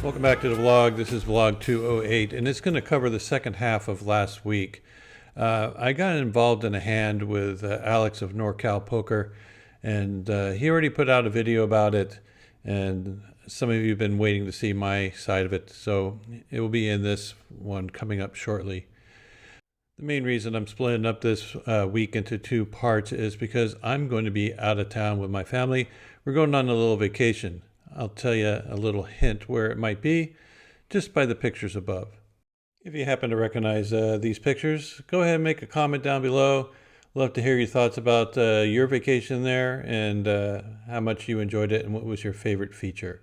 Welcome back to the vlog. This is vlog 208, and it's going to cover the second half of last week. I got involved in a hand with Alex of NorCal Poker, and he already put out a video about it, and some of you have been waiting to see my side of it, so it will be in this one coming up shortly. The main reason I'm splitting up this week into two parts is because I'm going to be out of town with my family. We're going on a little vacation. I'll tell you a little hint where it might be just by the pictures above. If you happen to recognize these pictures, go ahead and make a comment down below. Love to hear your thoughts about your vacation there and how much you enjoyed it and what was your favorite feature.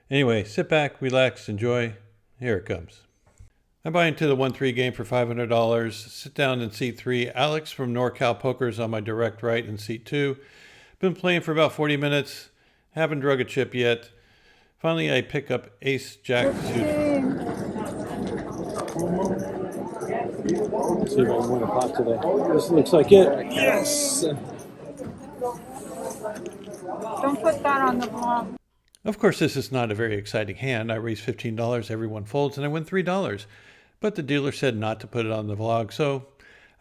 Anyway, sit back, relax, enjoy. Here it comes. I buy into the 1-3 game for $500. Sit down in seat 3. Alex from NorCal Poker is on my direct right in seat 2. Been playing for about 40 minutes. Haven't drug a chip yet. Finally, I pick up ace jack suited. Let's see if I can win a pot today. This looks like it. Yes! Don't put that on the vlog. Of course, this is not a very exciting hand. I raise $15, everyone folds, and I win $3. But the dealer said not to put it on the vlog, so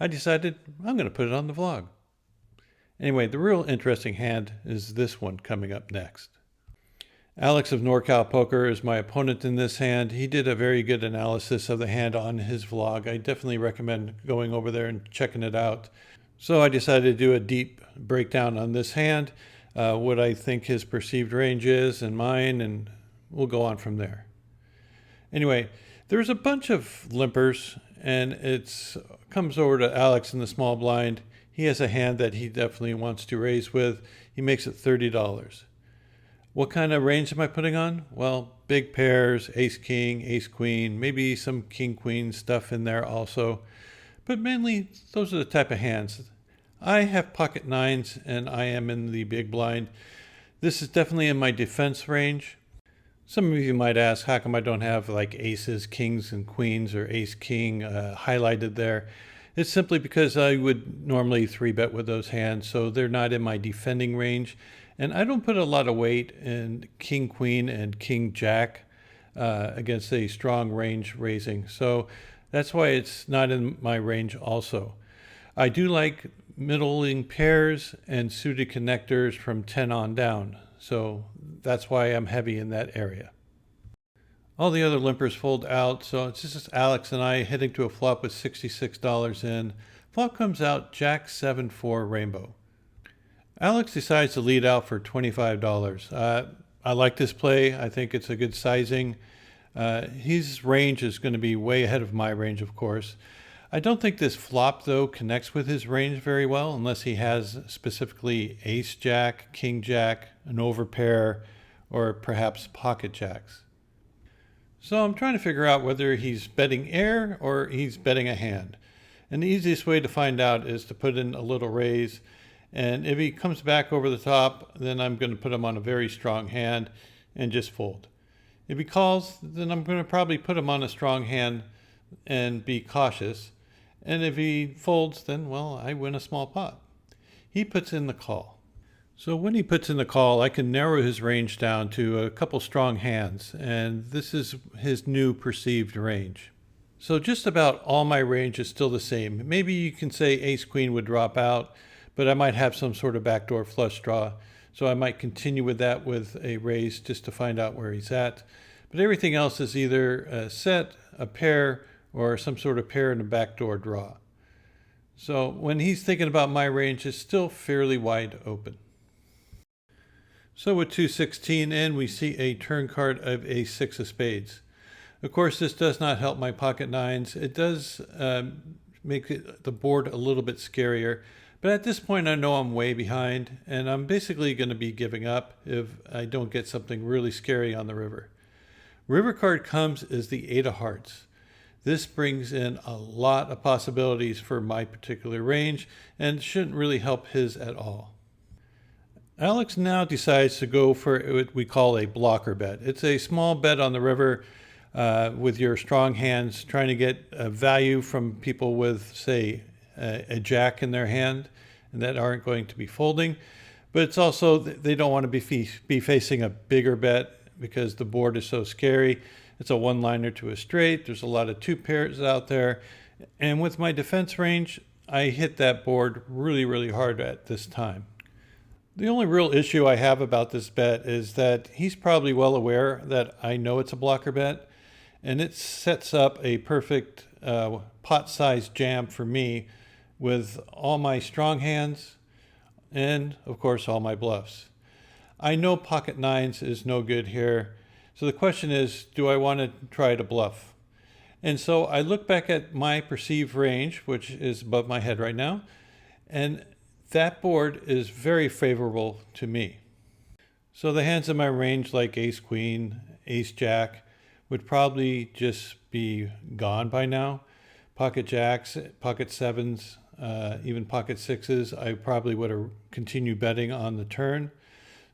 I decided I'm going to put it on the vlog. Anyway, the real interesting hand is this one coming up next. Alex of NorCal Poker is my opponent in this hand. He did a very good analysis of the hand on his vlog. I definitely recommend going over there and checking it out. So I decided to do a deep breakdown on this hand, what I think his perceived range is and mine, and we'll go on from there. Anyway, there's a bunch of limpers, and it comes over to Alex in the small blind. He has a hand that he definitely wants to raise with. He makes it $30. What kind of range am I putting on? Well, big pairs, ace king, ace queen, maybe some king queen stuff in there also. But mainly, those are the type of hands. I have pocket nines and I am in the big blind. This is definitely in my defense range. Some of you might ask, how come I don't have like aces, kings, and queens, or ace king highlighted there? It's simply because I would normally 3-bet with those hands, so they're not in my defending range. And I don't put a lot of weight in king, queen, and king, jack against a strong range raising. So that's why it's not in my range also. I do like middling pairs and suited connectors from 10 on down. So that's why I'm heavy in that area. All the other limpers fold out, so it's just Alex and I heading to a flop with $66 in. Flop comes out Jack 7-4 Rainbow. Alex decides to lead out for $25. I like this play. I think it's a good sizing. His range is going to be way ahead of my range, of course. I don't think this flop, though, connects with his range very well, unless he has specifically ace jack, king jack, an overpair, or perhaps pocket jacks. So I'm trying to figure out whether he's betting air or he's betting a hand. And the easiest way to find out is to put in a little raise. And if he comes back over the top, then I'm going to put him on a very strong hand and just fold. If he calls, then I'm going to probably put him on a strong hand and be cautious. And if he folds, then, well, I win a small pot. He puts in the call. So when he puts in the call, I can narrow his range down to a couple strong hands, and this is his new perceived range. So just about all my range is still the same. Maybe you can say ace-queen would drop out, but I might have some sort of backdoor flush draw, so I might continue with that with a raise just to find out where he's at. But everything else is either a set, a pair, or some sort of pair and a backdoor draw. So when he's thinking about my range, it's still fairly wide open. So with 216 in, we see a turn card of a 6 of spades. Of course, this does not help my pocket nines. It does make the board a little bit scarier. But at this point, I know I'm way behind, and I'm basically going to be giving up if I don't get something really scary on the river. River card comes as the 8 of hearts. This brings in a lot of possibilities for my particular range and shouldn't really help his at all. Alex now decides to go for what we call a blocker bet. It's a small bet on the river with your strong hands, trying to get a value from people with, say, a jack in their hand and that aren't going to be folding. But it's also, they don't want to be facing a bigger bet because the board is so scary. It's a one-liner to a straight. There's a lot of two pairs out there. And with my defense range, I hit that board really, really hard at this time. The only real issue I have about this bet is that he's probably well aware that I know it's a blocker bet, and it sets up a perfect pot-sized jam for me with all my strong hands and, of course, all my bluffs. I know pocket nines is no good here, so the question is, do I want to try to bluff? And so I look back at my perceived range, which is above my head right now, and that board is very favorable to me. So the hands in my range like ace queen, ace jack would probably just be gone by now. Pocket jacks, pocket sevens, even pocket sixes, I probably would have continued betting on the turn.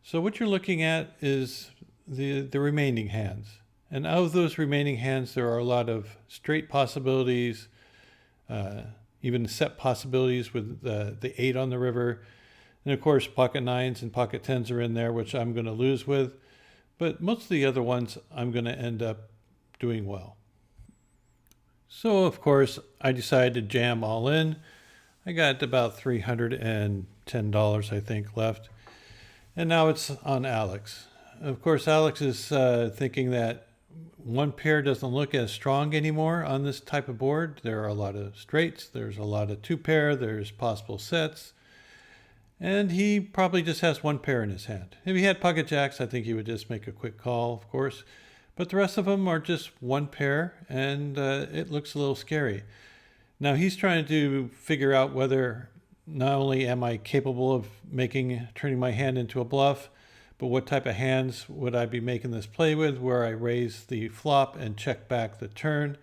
So what you're looking at is the remaining hands. And out of those remaining hands, there are a lot of straight possibilities, even set possibilities with the 8 on the river. And of course, pocket nines and pocket tens are in there, which I'm going to lose with. But most of the other ones, I'm going to end up doing well. So of course, I decided to jam all in. I got about $310, I think, left. And now it's on Alex. Of course, Alex is thinking that one pair doesn't look as strong anymore on this type of board. There are a lot of straights, there's a lot of two pair, there's possible sets. And he probably just has one pair in his hand. If he had pocket jacks, I think he would just make a quick call, of course. But the rest of them are just one pair, and it looks a little scary. Now he's trying to figure out whether not only am I capable of turning my hand into a bluff, but what type of hands would I be making this play with, where I raise the flop and check back the turn.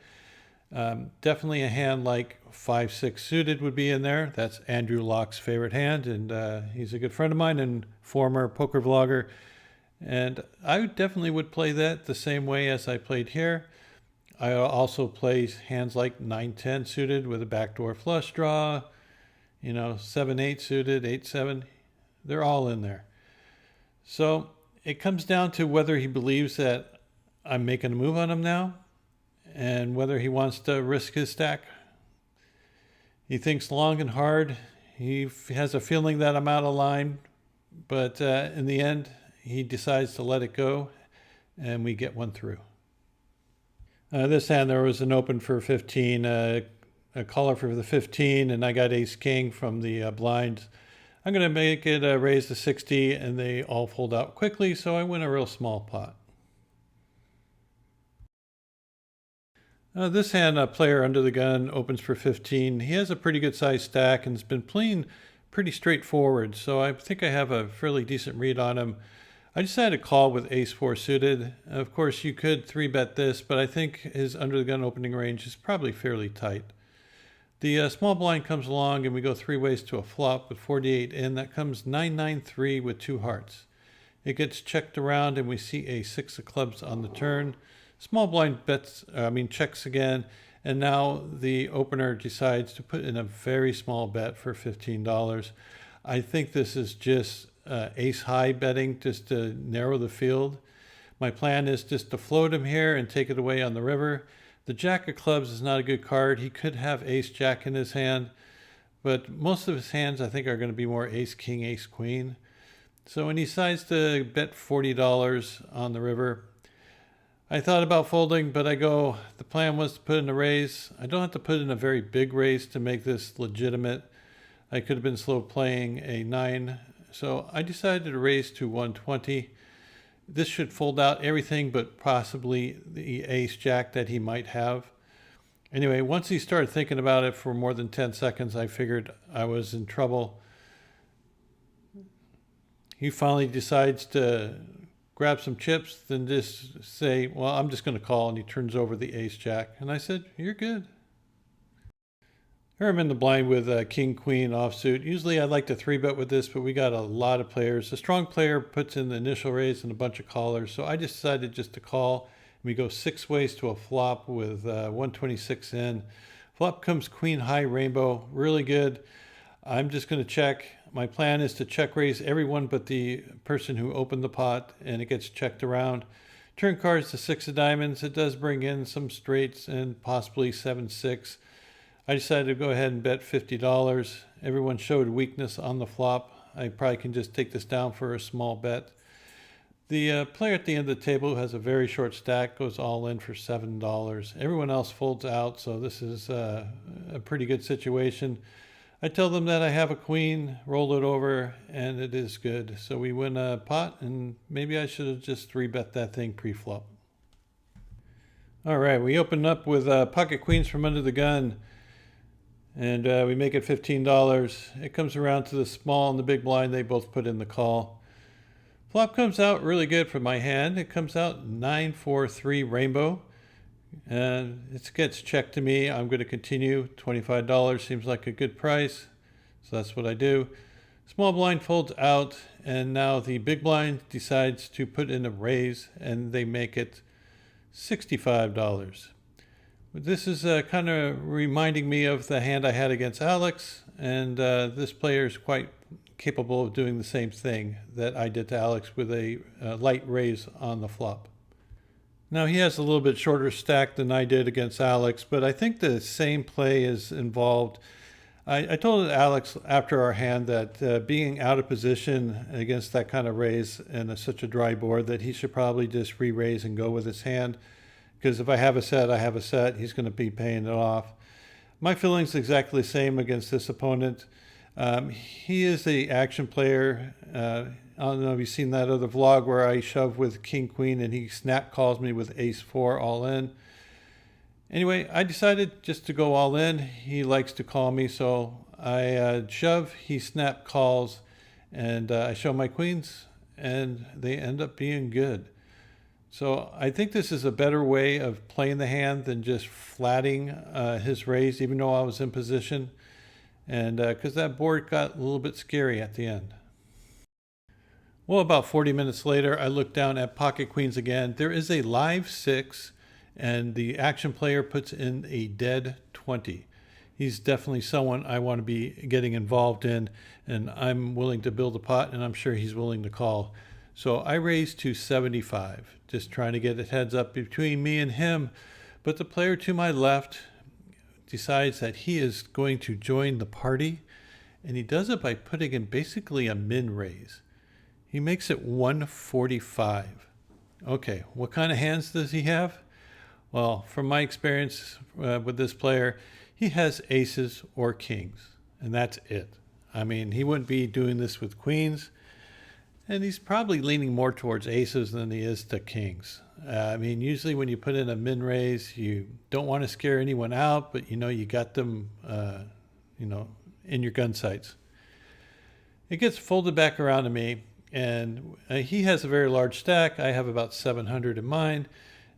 Definitely a hand like 5-6 suited would be in there. That's Andrew Locke's favorite hand, and he's a good friend of mine and former poker vlogger. And I definitely would play that the same way as I played here. I also play hands like 9-10 suited with a backdoor flush draw, 7-8 suited, 8-7. They're all in there. So it comes down to whether he believes that I'm making a move on him now and whether he wants to risk his stack. He thinks long and hard. He has a feeling that I'm out of line, but in the end, he decides to let it go, and we get one through. This hand, there was an open for 15, a caller for the 15, and I got ace king from the blind. I'm going to make it raise to 60, and they all fold out quickly, so I win a real small pot. This hand, a player under the gun, opens for 15. He has a pretty good sized stack and has been playing pretty straightforward, so I think I have a fairly decent read on him. I decided to call with ace-4 suited. Of course, you could 3-bet this, but I think his under the gun opening range is probably fairly tight. The small blind comes along and we go 3 ways to a flop with 48 in. That comes 9-9-3 with 2 hearts. It gets checked around and we see a 6 of clubs on the turn. Small blind checks again, and now the opener decides to put in a very small bet for $15. I think this is just ace high betting just to narrow the field. My plan is just to float him here and take it away on the river. The jack of clubs is not a good card. He could have ace jack in his hand, but most of his hands I think are going to be more ace king, ace queen. So when he decides to bet $40 on the river, I thought about folding, but the plan was to put in a raise. I don't have to put in a very big raise to make this legitimate. I could have been slow playing a 9, so I decided to raise to 120. This should fold out everything but possibly the ace jack that he might have. Anyway, once he started thinking about it for more than 10 seconds, I figured I was in trouble. He finally decides to grab some chips, then just say, well, I'm just going to call, and he turns over the ace jack. And I said, you're good. Here I'm in the blind with king, queen offsuit. Usually I'd like to 3-bet with this, but we got a lot of players. A strong player puts in the initial raise and a bunch of callers, so I decided just to call. We go 6 ways to a flop with 126 in. Flop comes queen high rainbow, really good. I'm just going to check. My plan is to check raise everyone but the person who opened the pot, and it gets checked around. Turn card's the 6 of diamonds. It does bring in some straights and possibly 7-6. I decided to go ahead and bet $50. Everyone showed weakness on the flop. I probably can just take this down for a small bet. The player at the end of the table who has a very short stack goes all in for $7. Everyone else folds out, so this is a pretty good situation. I tell them that I have a queen, roll it over, and it is good. So we win a pot, and maybe I should have just 3-bet that thing pre-flop. All right, we open up with pocket queens from under the gun, and we make it $15. It comes around to the small and the big blind. They both put in the call. Flop comes out really good for my hand. It comes out 9-4-3 rainbow. And it gets checked to me. I'm going to continue. $25 seems like a good price. So that's what I do. Small blind folds out, and now the big blind decides to put in a raise, and they make it $65. This is kind of reminding me of the hand I had against Alex, and this player is quite capable of doing the same thing that I did to Alex with a light raise on the flop. Now he has a little bit shorter stack than I did against Alex, but I think the same play is involved. I told Alex after our hand that being out of position against that kind of raise and such a dry board that he should probably just re-raise and go with his hand, because if I have a set, I have a set. He's going to be paying it off. My feeling's exactly the same against this opponent. He is the action player. I don't know if you've seen that other vlog where I shove with king queen and he snap calls me with ace 4 all in. Anyway, I decided just to go all in. He likes to call me, so I shove, he snap calls, and I show my queens, and they end up being good. So I think this is a better way of playing the hand than just flatting his raise, even though I was in position, and because that board got a little bit scary at the end. Well, about 40 minutes later, I look down at pocket queens again. There is a live 6, and the action player puts in a dead 20. He's definitely someone I want to be getting involved in, and I'm willing to build a pot, and I'm sure he's willing to call. So I raise to 75, just trying to get a heads up between me and him. But the player to my left decides that he is going to join the party, and he does it by putting in basically a min raise. He makes it 145. Okay, what kind of hands does he have? Well, from my experience with this player, he has aces or kings, and that's it. I mean, he wouldn't be doing this with queens, and he's probably leaning more towards aces than he is to kings. I mean, usually when you put in a min raise, you don't want to scare anyone out, but you got them, in your gun sights. It gets folded back around to me. And he has a very large stack. I have about 700 in mine.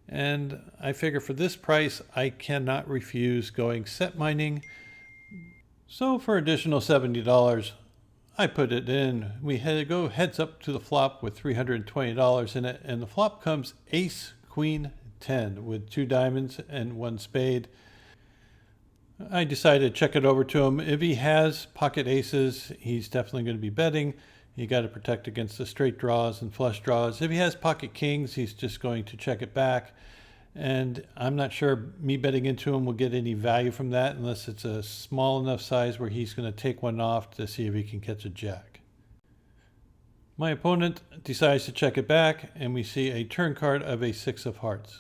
And I figure for this price, I cannot refuse going set mining. So for additional $70, I put it in. We go heads up to the flop with $320 in it. And the flop comes ace, queen, 10 with 2 diamonds and 1 spade. I decided to check it over to him. If he has pocket aces, he's definitely going to be betting. You got to protect against the straight draws and flush draws. If he has pocket kings, he's just going to check it back. And I'm not sure me betting into him will get any value from that unless it's a small enough size where he's going to take one off to see if he can catch a jack. My opponent decides to check it back, and we see a turn card of a 6 of hearts.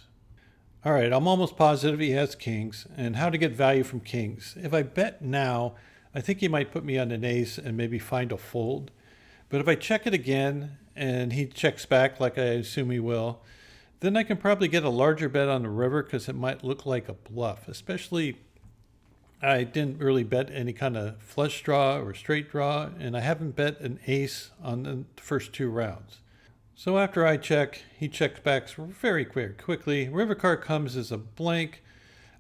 All right, I'm almost positive he has kings, and how to get value from kings. If I bet now, I think he might put me on an ace and maybe find a fold. But if I check it again and he checks back like I assume he will, then I can probably get a larger bet on the river because it might look like a bluff. Especially, I didn't really bet any kind of flush draw or straight draw, and I haven't bet an ace on the first 2 rounds. So after I check, he checks back very quickly. River card comes as a blank.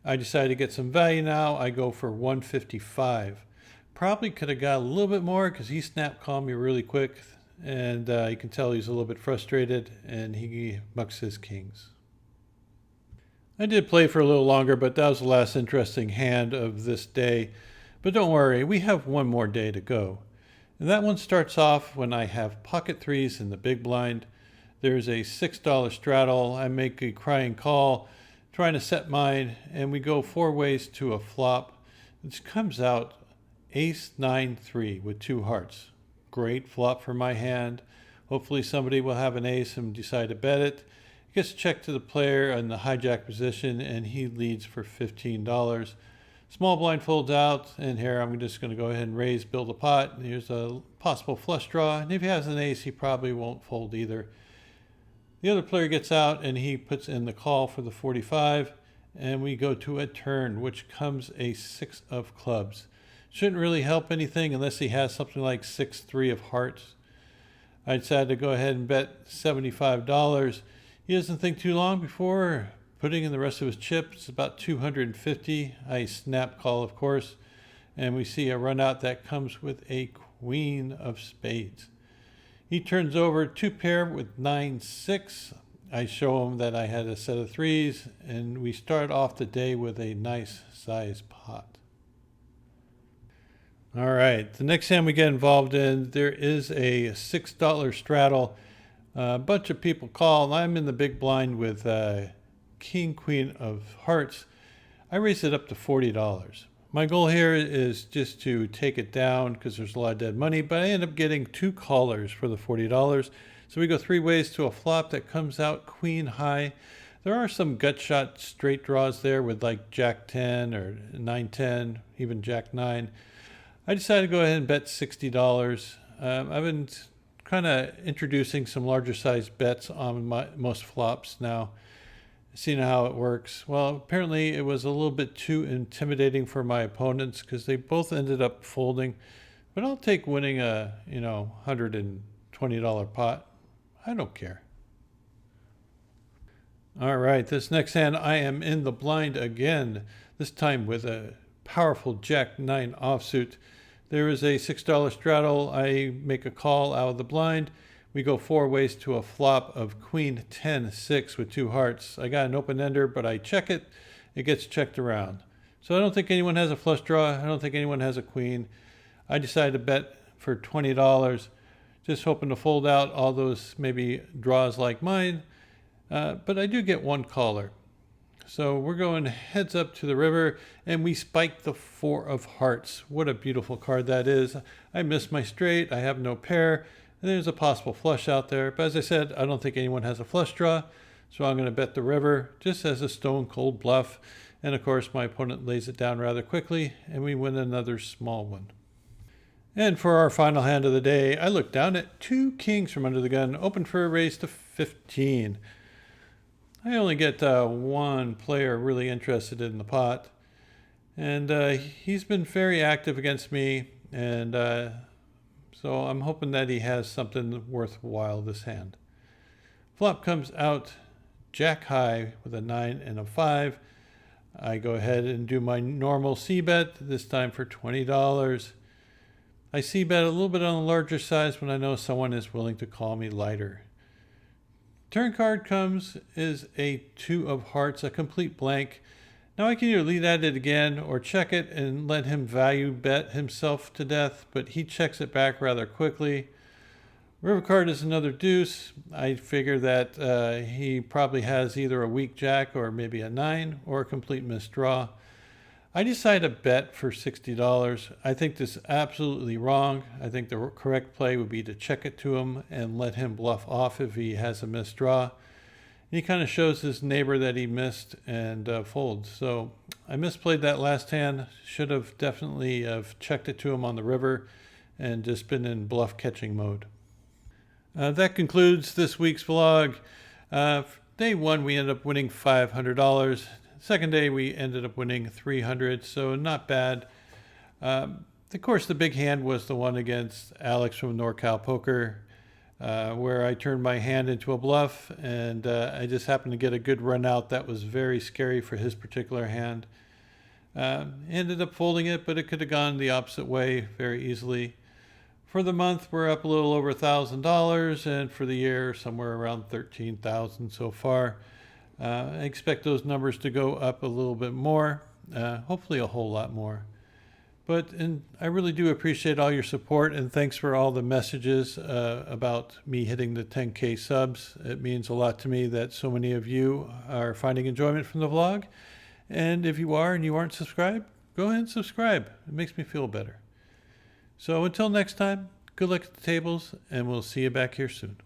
I decide to get some value now. I go for 155. Probably could have got a little bit more because he snap called me really quick, and you can tell he's a little bit frustrated, and he mucks his kings. I did play for a little longer, but that was the last interesting hand of this day. But don't worry, we have one more day to go. And that one starts off when I have pocket 3s in the big blind. There's a $6 straddle. I make a crying call, trying to set mine, and we go 4 ways to a flop, which comes out ace 9-3 with 2 hearts. Great flop for my hand. Hopefully somebody will have an ace and decide to bet it. It gets checked to the player in the hijack position, and he leads for $15. Small blind folds out, and here I'm just going to go ahead and raise, build a pot. Here's a possible flush draw, and if he has an ace, he probably won't fold either. The other player gets out, and he puts in the call for the 45, and we go to a turn, which comes a 6 of clubs. Shouldn't really help anything unless he has something like 6-3 of hearts. I decided to go ahead and bet $75. He doesn't think too long before putting in the rest of his chips, about 250. I snap call, of course, and we see a run out that comes with a queen of spades. He turns over 2 pair with 9-6. I show him that I had a set of 3s, and we start off the day with a nice size pot. All right, the next hand we get involved in, there is a $6 straddle. A bunch of people call, and I'm in the big blind with king, queen of hearts. I raise it up to $40. My goal here is just to take it down because there's a lot of dead money, but I end up getting 2 callers for the $40. So we go 3 ways to a flop that comes out queen high. There are some gut shot straight draws there with like jack 10 or 9-10, even jack 9. I decided to go ahead and bet $60. I've been kind of introducing some larger size bets on most flops now, seeing how it works. Well, apparently it was a little bit too intimidating for my opponents because they both ended up folding. But I'll take winning a $120 pot. I don't care. All right, this next hand I am in the blind again, this time with a powerful jack 9 offsuit. There is a $6 straddle. I make a call out of the blind. We go 4 ways to a flop of queen 10-6 with 2 hearts. I got an open ender, but I check it. It gets checked around. So I don't think anyone has a flush draw. I don't think anyone has a queen. I decided to bet for $20, just hoping to fold out all those maybe draws like mine. But I do get 1 caller. So we're going heads up to the river, and we spike the 4 of hearts. What a beautiful card that is. I missed my straight. I have no pair. And there's a possible flush out there. But as I said, I don't think anyone has a flush draw. So I'm going to bet the river just as a stone cold bluff. And of course, my opponent lays it down rather quickly, and we win another small one. And for our final hand of the day, I look down at 2 kings from under the gun, open for a raise to 15. I only get 1 player really interested in the pot, and he's been very active against me, and so I'm hoping that he has something worthwhile this hand. Flop comes out jack high with a 9 and a 5. I go ahead and do my normal c-bet, this time for $20. I c-bet a little bit on the larger size when I know someone is willing to call me lighter. Turn card comes is a 2 of hearts, a complete blank. Now I can either lead at it again or check it and let him value bet himself to death, but he checks it back rather quickly. River card is another deuce. I figure that he probably has either a weak jack or maybe a 9 or a complete misdraw. I decide to bet for $60. I think this is absolutely wrong. I think the correct play would be to check it to him and let him bluff off if he has a misdraw. He kind of shows his neighbor that he missed and folds. So I misplayed that last hand. Should have definitely have checked it to him on the river and just been in bluff catching mode. That concludes this week's vlog. Day 1, we ended up winning $500. Second day, we ended up winning $300, so not bad. Of course, the big hand was the one against Alex from NorCal Poker, where I turned my hand into a bluff, and I just happened to get a good run out that was very scary for his particular hand. Ended up folding it, but it could have gone the opposite way very easily. For the month, we're up a little over $1,000, and for the year, somewhere around $13,000 so far. I expect those numbers to go up a little bit more, hopefully a whole lot more. And I really do appreciate all your support, and thanks for all the messages about me hitting the 10K subs. It means a lot to me that so many of you are finding enjoyment from the vlog. And if you are and you aren't subscribed, go ahead and subscribe. It makes me feel better. So until next time, good luck at the tables, and we'll see you back here soon.